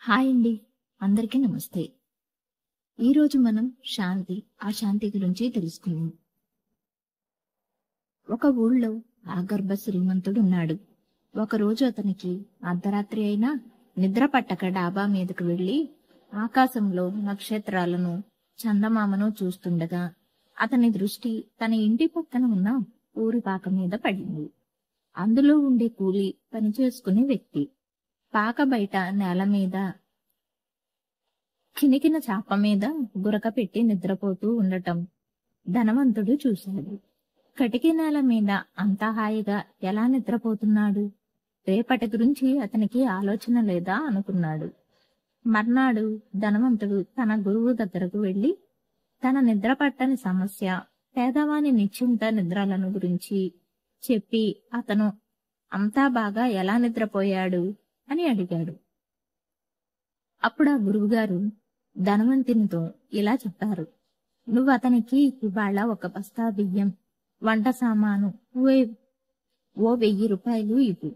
Hi అండి. అందరికీ నమస్తే. ఈరోజు మనం శాంతి గురించి తెలుసుకుందాం. ఒక ఊళ్ళో ఆగర్భ శ్రీమంతుడున్నాడు. ఒకరోజు అతనికి అర్ధరాత్రి అయినా నిద్ర పట్టక డాబా మీదకు వెళ్లి ఆకాశంలో నక్షత్రాలను, చందమామను చూస్తుండగా అతని దృష్టి తన ఇంటి పక్కన ఉన్న ఊరిపాక మీద పడింది. అందులో ఉండే కూలి పనిచేసుకునే వ్యక్తి పాక బయట నేల మీద చినికిన చాప మీద గురక పెట్టి నిద్రపోతూ ఉండటం ధనవంతుడు చూశాడు. కటిక నేల మీద అంతా హాయిగా ఎలా నిద్రపోతున్నాడు? రేపటి గురించి అతనికి ఆలోచన లేదా అనుకున్నాడు. మర్నాడు ధనవంతుడు తన గురువు దగ్గరకు వెళ్లి తన నిద్ర పట్టని సమస్య, పేదవాని నిశ్చింత నిద్రలను గురించి చెప్పి అతను అంతా బాగా ఎలా నిద్రపోయాడు అని అడిగాడు. అప్పుడు ఆ గురువుగారు ధనవంతునితో ఇలా చెప్పారు: నువ్వు అతనికి ఇవాళ ఒక బస్తా బియ్యం, వంట సామాను, ఓ 1000 రూపాయలు ఇవ్వు.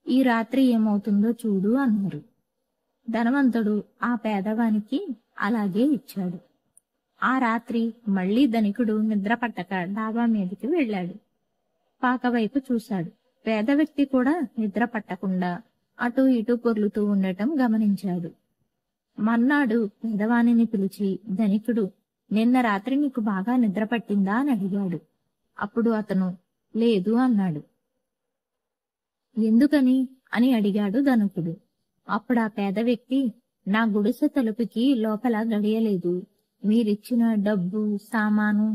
ఈ రాత్రి ఏమవుతుందో చూడు అన్నారు. ధనవంతుడు ఆ పేదవానికి అలాగే ఇచ్చాడు. ఆ రాత్రి మళ్లీ ధనికుడు నిద్ర పట్టక డాబా మీదకి వెళ్ళాడు. పాకవైపు చూశాడు. పేద వ్యక్తి కూడా నిద్ర పట్టకుండా అటూ ఇటూ పొర్లుతూ ఉండటం గమనించాడు. మర్నాడు పేదవానిని పిలిచి, ధనికుడు, నిన్న రాత్రి నీకు బాగా నిద్ర పట్టిందా అని అడిగాడు. అప్పుడు అతను లేదు అన్నాడు. ఎందుకని అని అడిగాడు ధనికుడు. అప్పుడు ఆ పేద వ్యక్తి, నా గుడిసె తలుపుకి లోపల గడియలేదు. మీరిచ్చిన డబ్బు, సామాను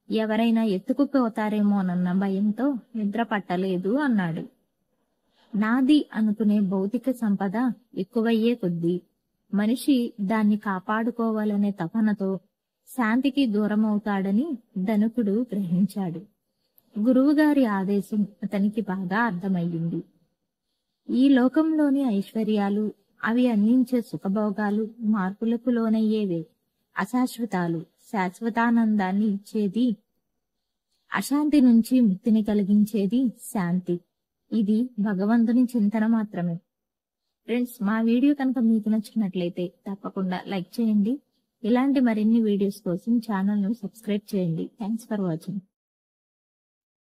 ఎవరైనా ఎత్తుకుపోతారేమోనన్న భయంతో నిద్ర పట్టలేదు అన్నాడు. నాది అనుకునే భౌతిక సంపద ఎక్కువయ్యే కొద్దీ మనిషి దాన్ని కాపాడుకోవాలనే తపనతో శాంతికి దూరమవుతాడని ధనికుడు గ్రహించాడు. గురువుగారి ఆదేశం అతనికి బాగా అర్థమయ్యింది. ఈ లోకంలోని ఐశ్వర్యాలు, అవి అందించే సుఖభోగాలు మార్పులకు లోనయ్యేవే. అశాశ్వతాలు శాశ్వతానందాన్ని ఇచ్చేది, అశాంతి నుంచి ముక్తిని కలిగించేది శాంతి. ఇది భగవంతుని చింతన మాత్రమే. ఫ్రెండ్స్, మా వీడియో కనుక మీకు నచ్చినట్లయితే తప్పకుండా లైక్ చేయండి. ఇలాంటి మరిన్ని వీడియోస్ కోసం ఛానల్ను సబ్స్క్రైబ్ చేయండి. Thanks for watching.